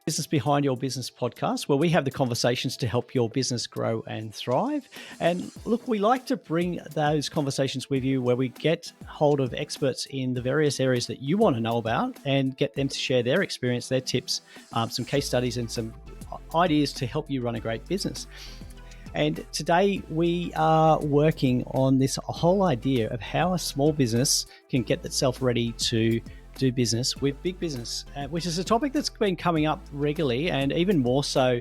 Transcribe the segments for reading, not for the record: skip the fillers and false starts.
Business Behind Your Business podcast, where we have the conversations to help your business grow and thrive. And look, we like to bring those conversations with you where we get hold of experts in the various areas that you want to know about and get them to share their experience, their tips, some case studies, and some ideas to help you run a great business. And today we are working on this whole idea of how a small business can get itself ready to do business with big business, which is a topic that's been coming up regularly and even more so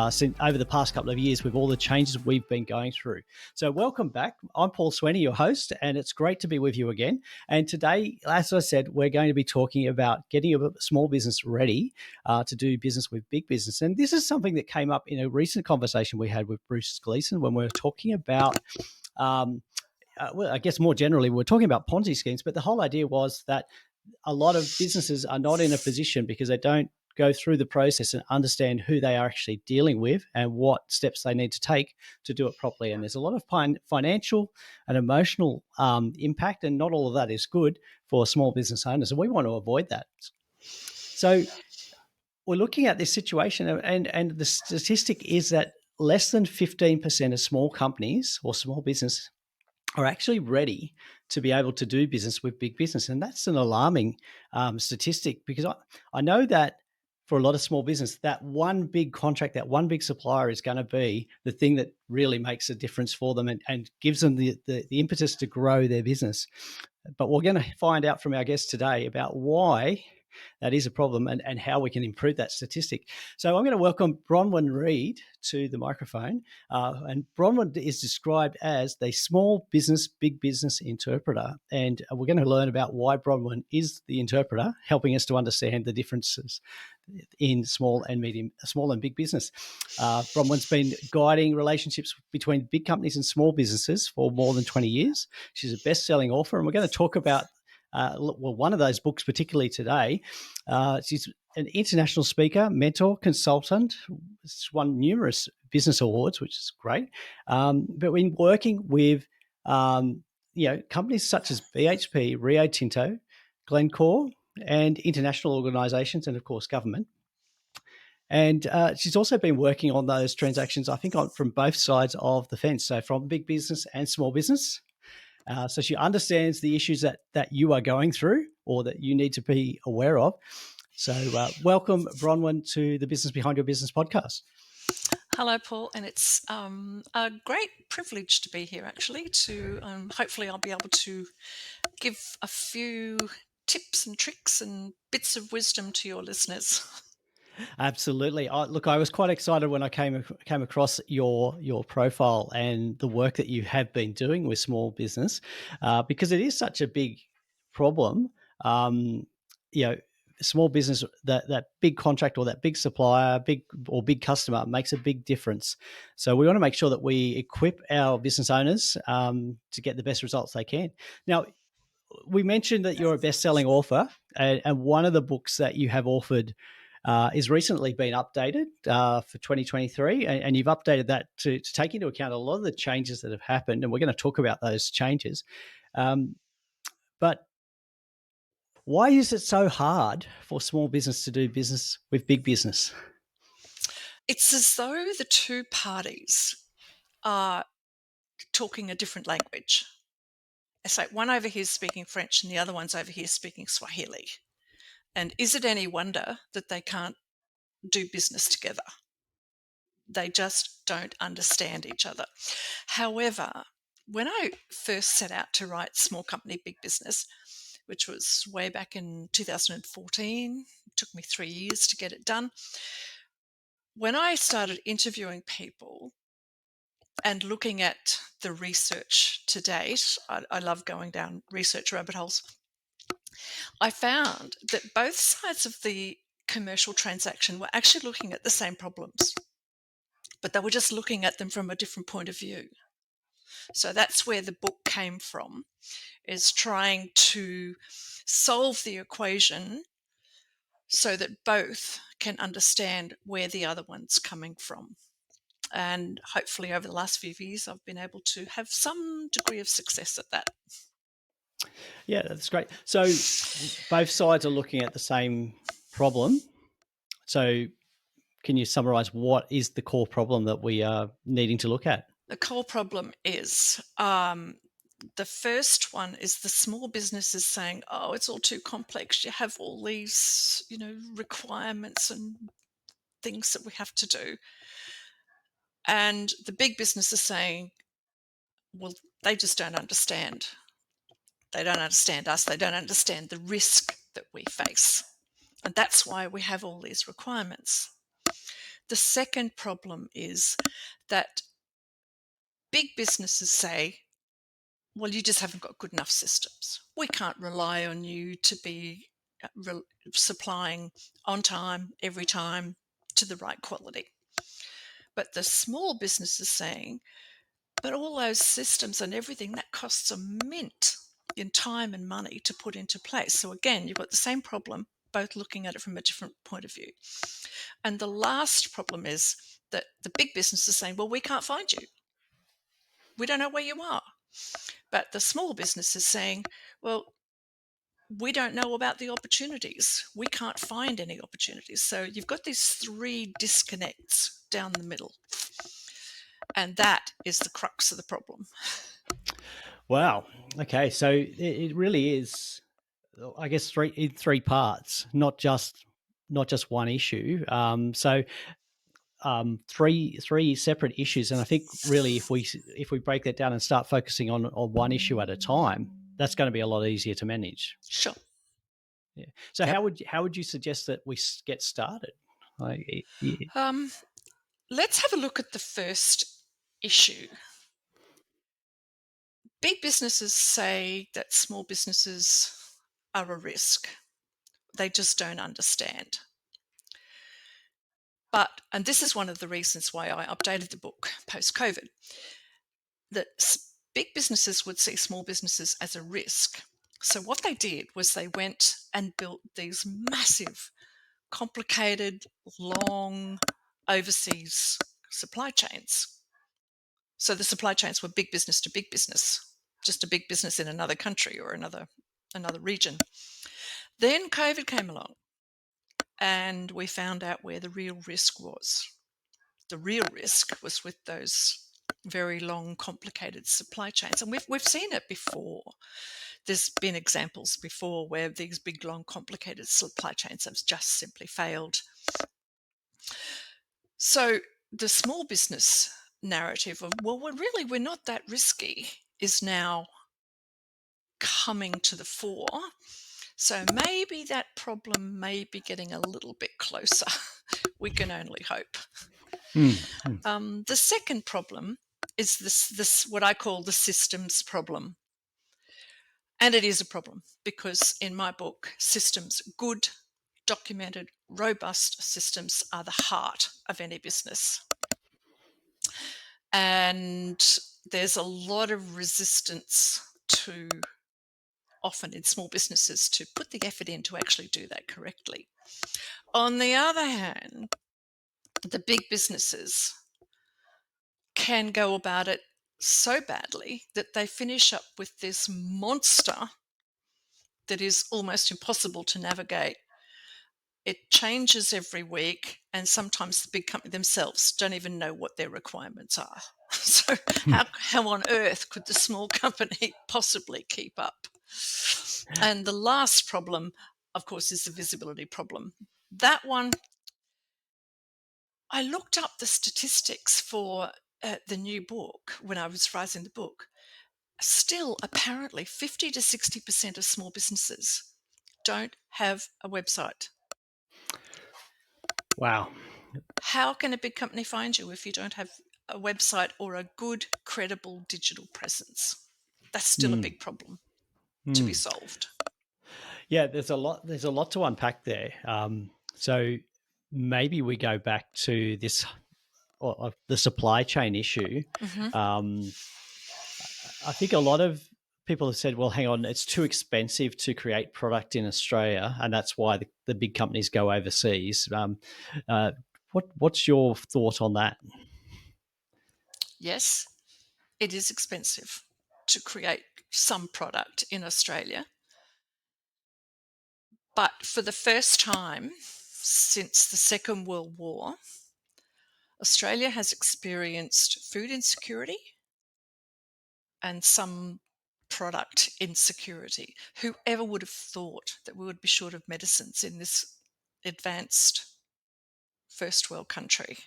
since over the past couple of years with all the changes we've been going through. So welcome back. I'm Paul Swenny, your host, and it's great to be with you again. And today, as I said, we're going to be talking about getting a small business ready to do business with big business. And this is something that came up in a recent conversation we had with Bruce Gleason when we were talking about well, I guess more generally, we're talking about Ponzi schemes, but the whole idea was that a lot of businesses are not in a position because they don't go through the process and understand who they are actually dealing with and what steps they need to take to do it properly. And there's a lot of financial and emotional impact, and not all of that is good for small business owners. And we want to avoid that. So we're looking at this situation, and the statistic is that less than 15% of small companies or small business are actually ready to be able to do business with big business. And that's an alarming statistic, because I know that for a lot of small business, that one big contract, that one big supplier is going to be the thing that really makes a difference for them and gives them the impetus to grow their business. But we're going to find out from our guest today about why that is a problem and how we can improve that statistic. So I'm going to welcome Bronwyn Reid to the microphone. And Bronwyn is described as the small business, big business interpreter. And we're going to learn about why Bronwyn is the interpreter, helping us to understand the differences in small and big business. Bronwyn's been guiding relationships between big companies and small businesses for more than 20 years. She's a best-selling author, and we're going to talk about one of those books particularly today. She's an international speaker, mentor, consultant. She's won numerous business awards, which is great. But we're working with companies such as BHP, Rio Tinto, Glencore, and international organisations, and of course government. And she's also been working on those transactions, I think, from both sides of the fence, so from big business and small business. So she understands the issues that you are going through or that you need to be aware of. So welcome, Bronwyn, to the Business Behind Your Business podcast. Hello, Paul, and it's a great privilege to be here, actually, to hopefully I'll be able to give a few tips and tricks and bits of wisdom to your listeners. Absolutely. Look, I was quite excited when I came across your profile and the work that you have been doing with small business, because it is such a big problem. Small business, that big contract or that big supplier, big customer makes a big difference. So we want to make sure that we equip our business owners to get the best results they can. Now, we mentioned that you're a best-selling author, and one of the books that you have authored is recently been updated for 2023, and you've updated that to take into account a lot of the changes that have happened, and we're going to talk about those changes. But why is it so hard for small business to do business with big business? It's as though the two parties are talking a different language. It's like one over here is speaking French and the other one's over here speaking Swahili. And is it any wonder that they can't do business together? They just don't understand each other. However, when I first set out to write Small Company, Big Business, which was way back in 2014, it took me 3 years to get it done. When I started interviewing people and looking at the research to date, I love going down research rabbit holes, I found that both sides of the commercial transaction were actually looking at the same problems, but they were just looking at them from a different point of view. So that's where the book came from, is trying to solve the equation so that both can understand where the other one's coming from. And hopefully over the last few years, I've been able to have some degree of success at that. Yeah, that's great. So both sides are looking at the same problem. So can you summarize what is the core problem that we are needing to look at? The core problem is the first one is the small businesses saying, "Oh, it's all too complex. You have all these, requirements and things that we have to do." And the big business is saying, "Well, they just don't understand. They don't understand us. They don't understand the risk that we face." And that's why we have all these requirements. The second problem is that big businesses say, "Well, you just haven't got good enough systems. We can't rely on you to be supplying on time, every time, to the right quality." But the small business is saying, "But all those systems and everything, that costs a mint in time and money to put into place." So again, you've got the same problem, both looking at it from a different point of view. And the last problem is that the big business is saying, "Well, we can't find you. We don't know where you are." But the small business is saying, "Well, we don't know about the opportunities. We can't find any opportunities." So you've got these three disconnects down the middle. And that is the crux of the problem. Wow. Okay, so it really is, I guess, three parts, not just one issue. Three separate issues, and I think really if we break that down and start focusing on one issue at a time, that's going to be a lot easier to manage. Sure. Yeah. So Yep. how would you suggest that we get started? Like, Let's have a look at the first issue. Big businesses say that small businesses are a risk. They just don't understand. And this is one of the reasons why I updated the book post-COVID, that big businesses would see small businesses as a risk. So what they did was they went and built these massive, complicated, long overseas supply chains. So the supply chains were big business to big business, just a big business in another country or another region. Then COVID came along and we found out where the real risk was. The real risk was with those very long, complicated supply chains. And we've seen it before. There's been examples before where these big, long, complicated supply chains have just simply failed. So the small business narrative of, "Well, we're not that risky," is now coming to the fore. So maybe that problem may be getting a little bit closer. We can only hope. The second problem is this what I call the systems problem. And it is a problem because in my book, systems, good, documented, robust systems are the heart of any business. And there's a lot of resistance to, often in small businesses, to put the effort in to actually do that correctly. On the other hand, the big businesses can go about it so badly that they finish up with this monster that is almost impossible to navigate. It changes every week, and sometimes the big company themselves don't even know what their requirements are. So how on earth could the small company possibly keep up? And the last problem, of course, is the visibility problem. That one, I looked up the statistics for the new book when I was writing the book. Still, apparently, 50 to 60% of small businesses don't have a website. Wow. How can a big company find you if you don't have a website or a good, credible digital presence? That's still a big problem to be solved. Yeah, there's a lot. There's a lot to unpack there. So maybe we go back to this, or the supply chain issue. Um, I think a lot of people have said, "Well, hang on, it's too expensive to create product in Australia, and that's why the big companies go overseas." What's your thought on that? Yes, it is expensive to create some product in Australia. But for the first time, since the Second World War, Australia has experienced food insecurity and some product insecurity. Whoever would have thought that we would be short of medicines in this advanced first world country?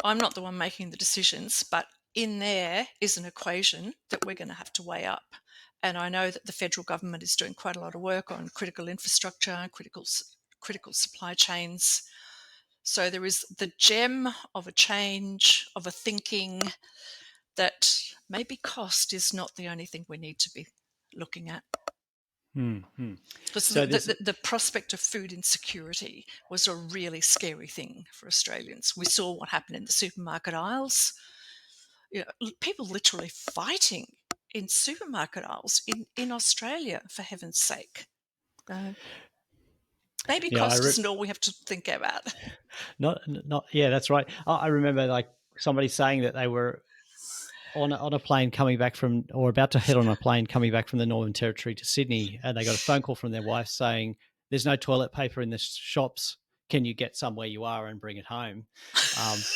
I'm not the one making the decisions, but in there is an equation that we're going to have to weigh up. And I know that the federal government is doing quite a lot of work on critical infrastructure, critical supply chains. So there is the gem of a change, of a thinking that maybe cost is not the only thing we need to be looking at. Mm-hmm. Because So the prospect of food insecurity was a really scary thing for Australians. We saw what happened in the supermarket aisles. People literally fighting in supermarket aisles in Australia, for heaven's sake. Maybe yeah, cost isn't all we have to think about. not yeah, that's right. I remember like somebody saying that they were on a plane coming back from, or about to head on a plane coming back from the Northern Territory to Sydney, and they got a phone call from their wife saying, "There's no toilet paper in the shops. Can you get some where you are and bring it home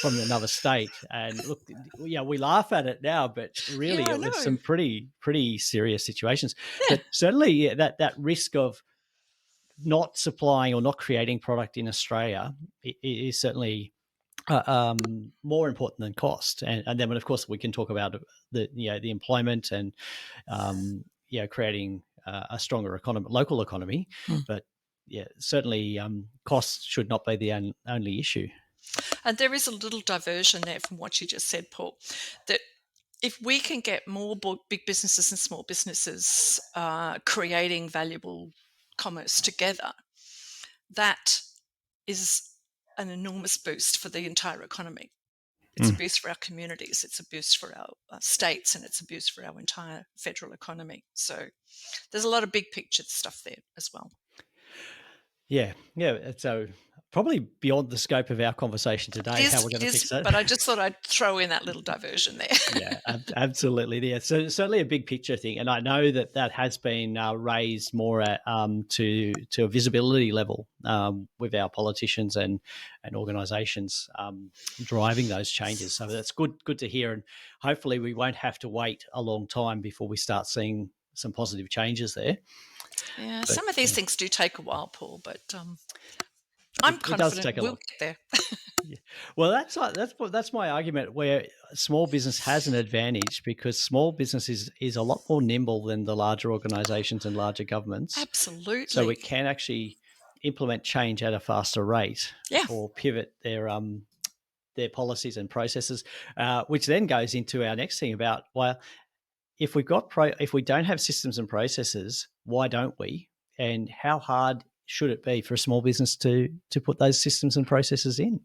from another state?" And look, yeah, we laugh at it now, but Yeah, really, I it was know. some pretty serious situations. Yeah. But certainly, yeah, that risk of not supplying or not creating product in Australia is certainly more important than cost. And then, of course, we can talk about the employment and creating a stronger economy, local economy. Mm. But yeah, certainly cost should not be the only issue. And there is a little diversion there from what you just said, Paul, that if we can get more big businesses and small businesses creating valuable commerce together, that is an enormous boost for the entire economy. It's a boost for our communities, it's a boost for our states, and it's a boost for our entire federal economy. So there's a lot of big picture stuff there as well. Yeah. So probably beyond the scope of our conversation today, how we're going It to is, fix that. but I just thought I'd throw in that little diversion there. Yeah, absolutely. Yeah, so certainly a big picture thing, and I know that has been raised more at to a visibility level with our politicians and organisations driving those changes. So that's good to hear, and hopefully we won't have to wait a long time before we start seeing some positive changes there. Yeah, But some of these things do take a while, Paul, but I'm it does confident take a we'll long. get there. Yeah. Well, that's my argument. Where small business has an advantage because small business is a lot more nimble than the larger organisations and larger governments, so Absolutely. it can actually implement change at a faster rate Yeah. or pivot their policies and processes, which then goes into our next thing about, well, if we don't have systems and processes, why don't we? And how hard should it be for a small business to put those systems and processes in?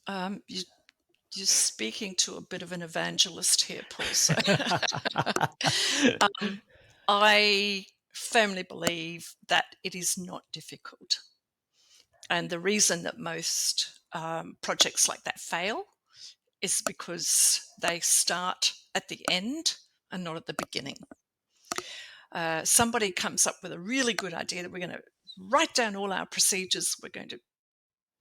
You, you're speaking to a bit of an evangelist here, Paul. So I firmly believe that it is not difficult. And the reason that most projects like that fail is because they start at the end and not at the beginning. Somebody comes up with a really good idea that we're going to write down all our procedures, we're going to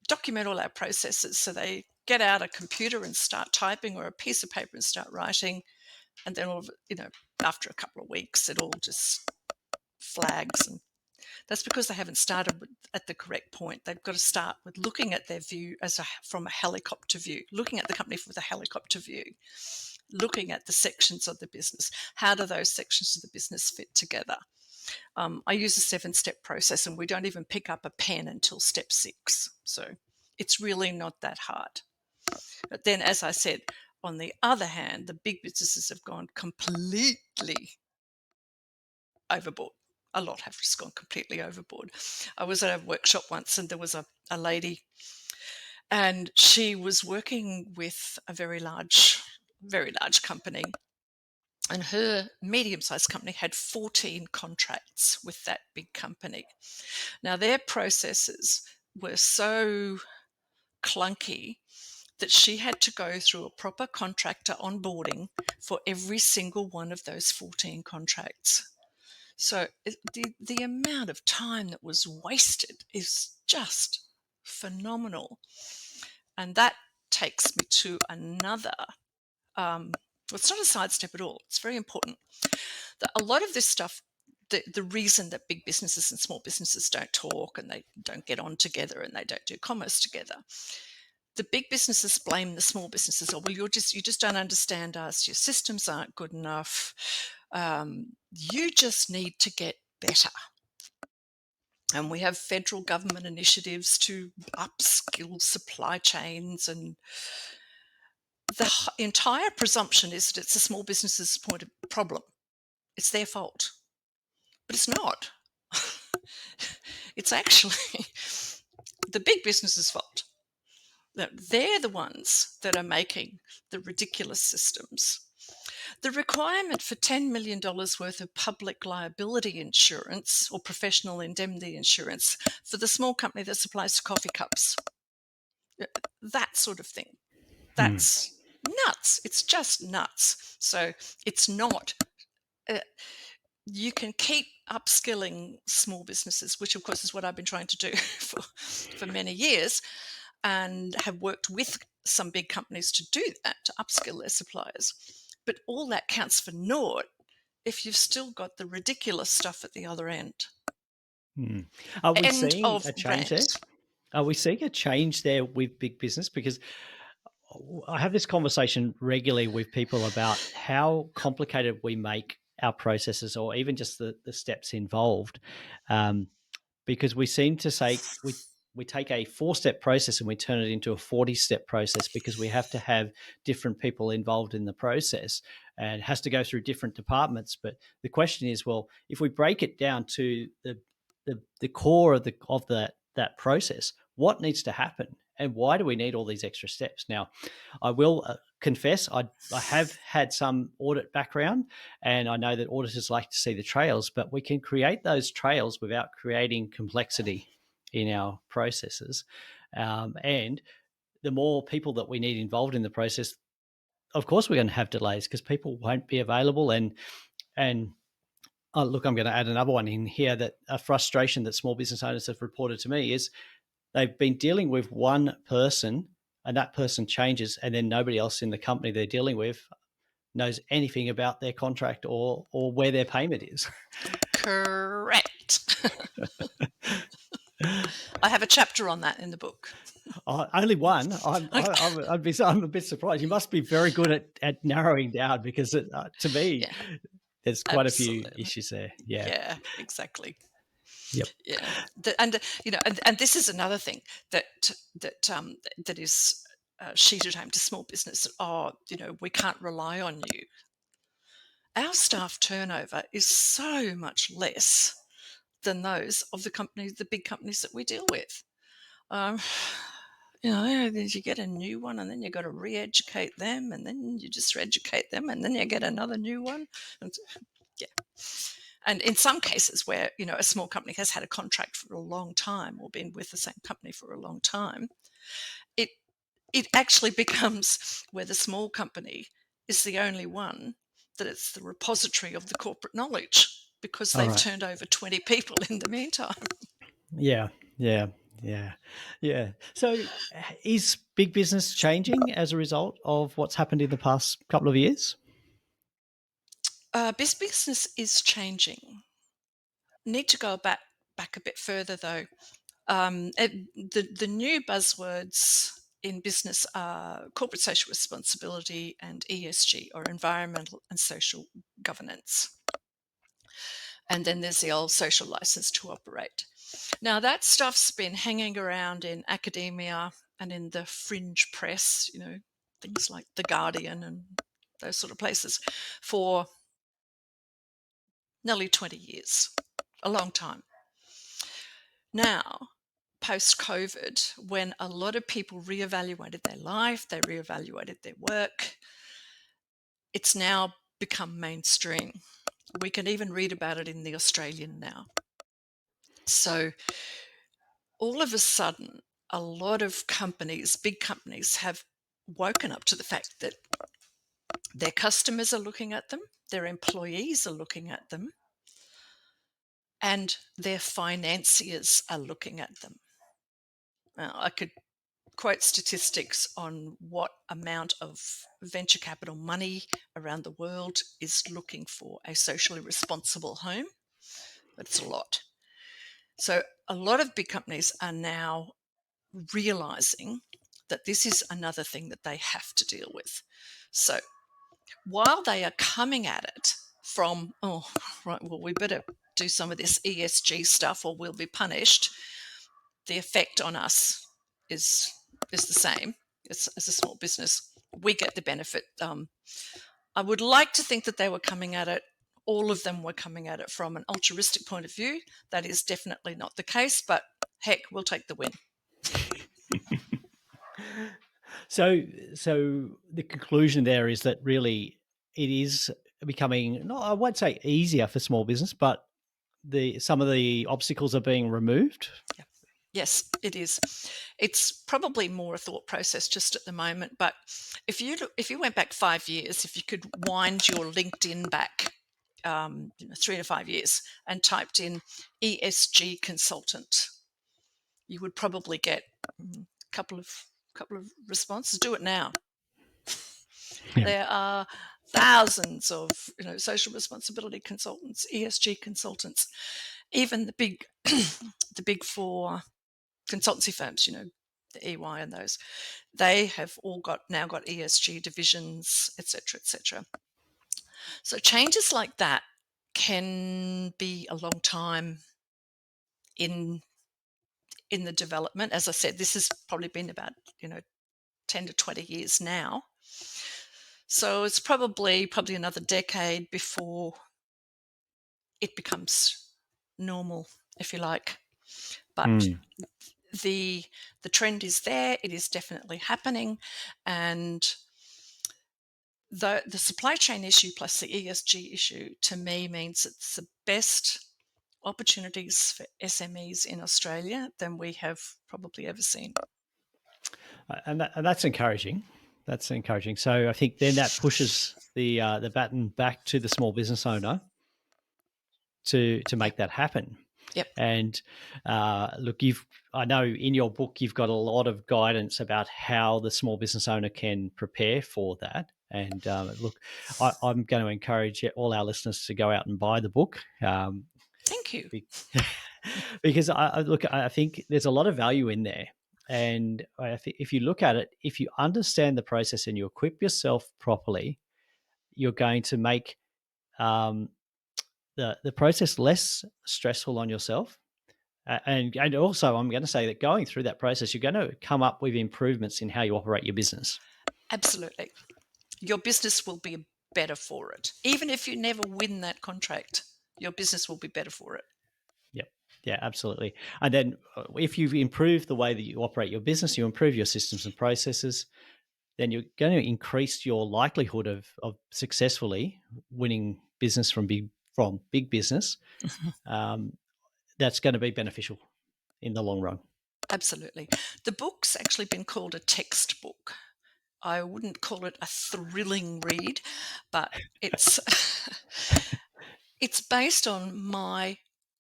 document all our processes. So they get out a computer and start typing, or a piece of paper and start writing, and then after a couple of weeks, it all just flags. And that's because they haven't started at the correct point. They've got to start with looking at their view from a helicopter view, looking at the company with a helicopter view, looking at the sections of the business. How do those sections of the business fit together? I use a 7-step process, and we don't even pick up a pen until step 6. So it's really not that hard. But then, as I said, on the other hand, the big businesses have gone completely overboard. A lot have just gone completely overboard. I was at a workshop once, and there was a lady, and she was working with a very large company. And her medium-sized company had 14 contracts with that big company. Now, their processes were so clunky that she had to go through a proper contractor onboarding for every single one of those 14 contracts. So the amount of time that was wasted is just phenomenal. And that takes me to another, well, it's not a sidestep at all. It's very important that a lot of this stuff, the reason that big businesses and small businesses don't talk and they don't get on together and they don't do commerce together, the big businesses blame the small businesses. Or, well, you just don't understand us. Your systems aren't good enough. You just need to get better. And we have federal government initiatives to upskill supply chains, and the entire presumption is that it's a small business's problem. It's their fault, but it's not. It's actually the big business's fault. They're the ones that are making the ridiculous systems. The requirement for $10 million worth of public liability insurance or professional indemnity insurance for the small company that supplies coffee cups, that sort of thing. That's nuts. It's just nuts. So it's not. You can keep upskilling small businesses, which of course is what I've been trying to do for many years, and have worked with some big companies to do that, to upskill their suppliers. But all that counts for naught if you've still got the ridiculous stuff at the other end. Are we End seeing of a change there? rant. Are we seeing a change there with big business? Because I have this conversation regularly with people about how complicated we make our processes, or even just the steps involved. Because we seem to say we take a 4-step process and we turn it into a 40-step process, because we have to have different people involved in the process and it has to go through different departments. But the question is, well, if we break it down to the core of that process, what needs to happen and why do we need all these extra steps? Now, I will confess, I have had some audit background, and I know that auditors like to see the trails, but we can create those trails without creating complexity in our processes. And the more people that we need involved in the process, of course, we're going to have delays because people won't be available. And oh, look, I'm going to add another one in here, that a frustration that small business owners have reported to me is they've been dealing with one person and that person changes, and then nobody else in the company they're dealing with knows anything about their contract or where their payment is. Correct. I have a chapter on that in the book. Only one. I'm a bit surprised. You must be very good at narrowing down, because to me, Yeah, there's quite a few absolutely. issues there. Yeah. Yeah, exactly. Yep. Yeah, and this is another thing that is sheeted home to small business. Oh, we can't rely on you. Our staff turnover is so much less than those of the big companies that we deal with. Um, you get a new one, and then you got to re-educate them, and then you just educate them, and then you get another new one. And, yeah. And in some cases where, a small company has had a contract for a long time or been with the same company for a long time, it it actually becomes where the small company is the only one that it's the repository of the corporate knowledge, because All they've right. turned over 20 people in the meantime. Yeah. Yeah. Yeah. Yeah. So is big business changing as a result of what's happened in the past couple of years? This business is changing. Need to go back a bit further though. The new buzzwords in business are corporate social responsibility and ESG, or environmental and social governance. And then there's the old social license to operate. Now, that stuff's been hanging around in academia and in the fringe press, things like The Guardian and those sort of places, for nearly 20 years, a long time. Now, post COVID, when a lot of people reevaluated their life, they reevaluated their work, it's now become mainstream. We can even read about it in The Australian now. So all of a sudden, a lot of companies, big companies, have woken up to the fact that their customers are looking at them, their employees are looking at them, and their financiers are looking at them. Now, I could quote statistics on what amount of venture capital money around the world is looking for a socially responsible home, but it's a lot. So a lot of big companies are now realizing that this is another thing that they have to deal with. So while they are coming at it from, oh, right, well, we better do some of this ESG stuff or we'll be punished, the effect on us is the same as a small business. We get the benefit. I would like to think that they were coming at it, all of them were coming at it from an altruistic point of view. That is definitely not the case, but heck, we'll take the win. So, the conclusion there is that really it is becoming, no, I won't say easier for small business, but some of the obstacles are being removed. Yeah. Yes, it is. It's probably more a thought process just at the moment. But if you went back 5 years, if you could wind your LinkedIn back 3 to 5 years and typed in ESG consultant, you would probably get a couple of responses. Do it now. Yeah. There are thousands of social responsibility consultants, ESG consultants, even the big the big four consultancy firms, the EY and those, they have all now got ESG divisions, etc., etc. So changes like that can be a long time in the development. As I said, this has probably been about 10 to 20 years now. So it's probably another decade before it becomes normal, if you like. But the trend is there. It is definitely happening, and the supply chain issue plus the ESG issue to me means it's the best opportunities for SMEs in Australia than we have probably ever seen. And that's encouraging. That's encouraging. So I think then that pushes the baton back to the small business owner to make that happen. Yep. And look, I know in your book you've got a lot of guidance about how the small business owner can prepare for that. And look, I'm going to encourage all our listeners to go out and buy the book. Thank you. Because I think there's a lot of value in there. And if you look at it, if you understand the process and you equip yourself properly, you're going to make the process less stressful on yourself. And also, I'm going to say that going through that process, you're going to come up with improvements in how you operate your business. Absolutely. Your business will be better for it. Even if you never win that contract, your business will be better for it. Yep. Yeah, absolutely. And then if you've improved the way that you operate your business, you improve your systems and processes, then you're going to increase your likelihood of successfully winning business from big business. That's going to be beneficial in the long run. Absolutely. The book's actually been called a textbook. I wouldn't call it a thrilling read, but it's it's based on my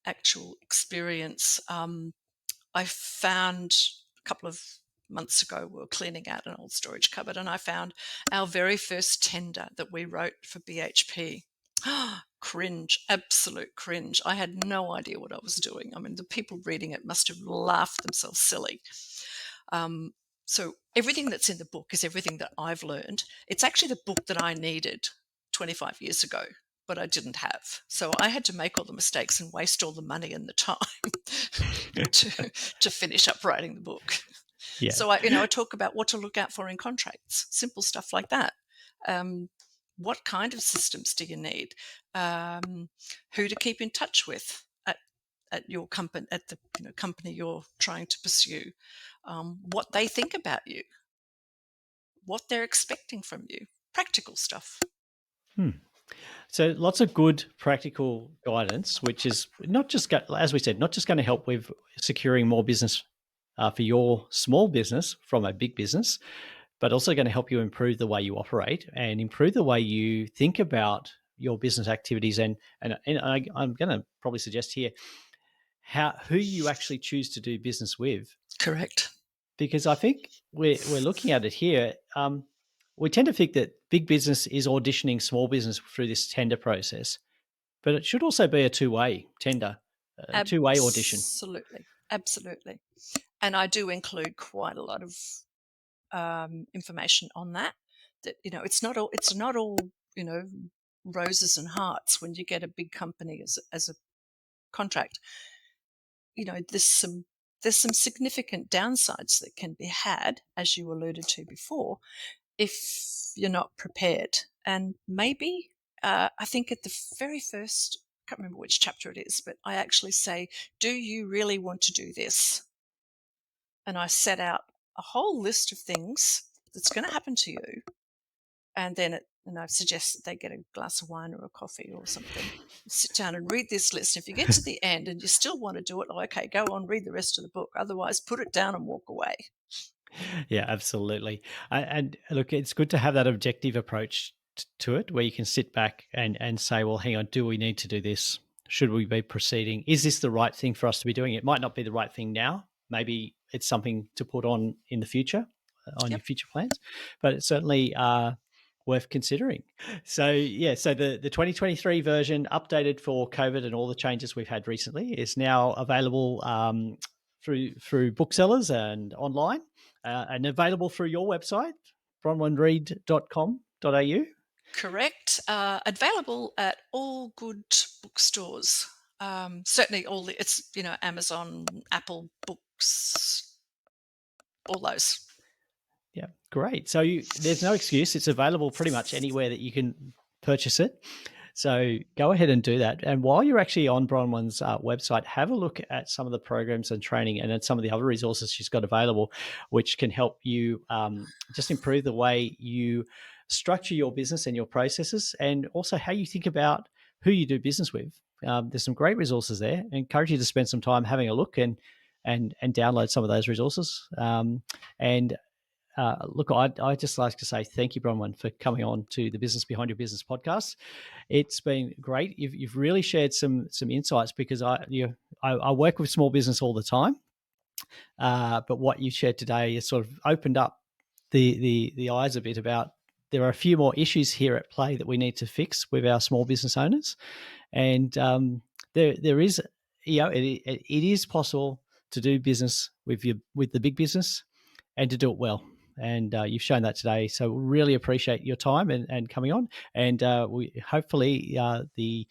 actual experience. I found a couple of months ago, we were cleaning out an old storage cupboard, and I found our very first tender that we wrote for BHP. Cringe, absolute cringe. I had no idea what I was doing. I mean, the people reading it must have laughed themselves silly. So everything that's in the book is everything that I've learned. It's actually the book that I needed 25 years ago, but I didn't have. So I had to make all the mistakes and waste all the money and the time to finish up writing the book. Yeah. So I talk about what to look out for in contracts, simple stuff like that. What kind of systems do you need? Who to keep in touch with at your company, at the company you're trying to pursue? What they think about you, what they're expecting from you, practical stuff. So lots of good practical guidance, which is not just, as we said, not just going to help with securing more business for your small business from a big business, but also going to help you improve the way you operate and improve the way you think about your business activities, and I'm going to probably suggest here who you actually choose to do business with. Correct. Because I think we're looking at it here. We tend to think that big business is auditioning small business through this tender process, but it should also be a two-way tender, a two-way audition. Absolutely. And I do include quite a lot of information on that. That it's not all roses and hearts when you get a big company as a contract. There's some significant downsides that can be had, as you alluded to before, if you're not prepared. And maybe I think at the very first, I can't remember which chapter it is, but I actually say, do you really want to do this? And I set out a whole list of things that's going to happen to you. And then I suggest that they get a glass of wine or a coffee or something. Sit down and read this list. If you get to the end and you still want to do it, okay, go on, read the rest of the book. Otherwise, put it down and walk away. Yeah, absolutely. And look, it's good to have that objective approach to it, where you can sit back and say, well, hang on, do we need to do this? Should we be proceeding? Is this the right thing for us to be doing? It might not be the right thing now. Maybe it's something to put on in the future, on your future plans, but it's certainly worth considering. So the 2023 version, updated for COVID and all the changes we've had recently, is now available through booksellers and online, and available through your website, bronwynreid.com.au. Correct. Available at all good bookstores. Certainly it's Amazon, Apple Books, all those. Yeah, great. So there's no excuse. It's available pretty much anywhere that you can purchase it. So go ahead and do that. And while you're actually on Bronwyn's website, have a look at some of the programs and training and at some of the other resources she's got available, which can help you just improve the way you structure your business and your processes, and also how you think about who you do business with. There's some great resources there. I encourage you to spend some time having a look and download some of those resources. Look, I'd just like to say thank you, Bronwyn, for coming on to the Business Behind Your Business podcast. It's been great. You've really shared some insights, because I work with small business all the time, but what you shared today has sort of opened up the eyes a bit about there are a few more issues here at play that we need to fix with our small business owners, and there is it is possible to do business with the big business and to do it well. And you've shown that today. So really appreciate your time and coming on. And we hopefully the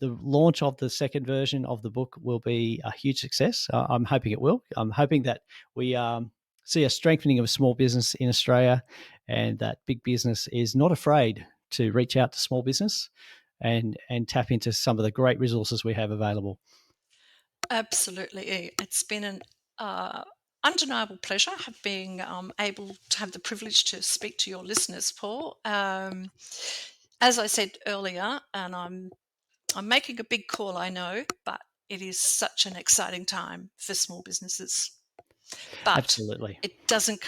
launch of the second version of the book will be a huge success. I'm hoping it will. I'm hoping that we see a strengthening of small business in Australia, and that big business is not afraid to reach out to small business and tap into some of the great resources we have available. Absolutely. It's been an undeniable pleasure being able to have the privilege to speak to your listeners, Paul. As I said earlier, and I'm making a big call, I know, but it is such an exciting time for small businesses. But absolutely, it doesn't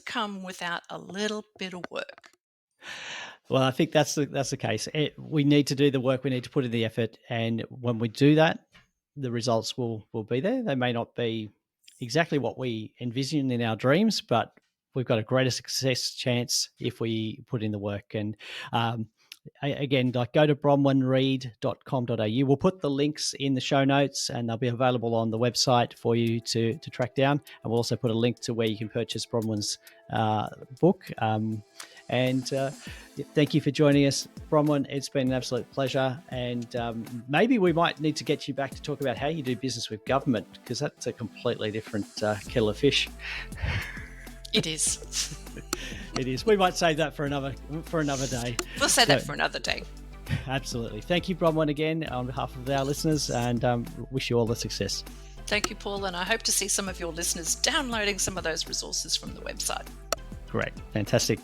come without a little bit of work. Well, I think that's the case. We need to do the work. We need to put in the effort, and when we do that, the results will be there. They may not be exactly what we envision in our dreams, but we've got a greater success chance if we put in the work. And again, go to bronwynreid.com.au. We'll put the links in the show notes, and they'll be available on the website for you to track down. And we'll also put a link to where you can purchase Bronwyn's book. Thank you for joining us, Bronwyn. It's been an absolute pleasure. And maybe we might need to get you back to talk about how you do business with government, because that's a completely different kettle of fish. It is. It is. We might save that for another day. We'll save that for another day. Absolutely. Thank you, Bronwyn, again on behalf of our listeners, and wish you all the success. Thank you, Paul, and I hope to see some of your listeners downloading some of those resources from the website. Great. Fantastic.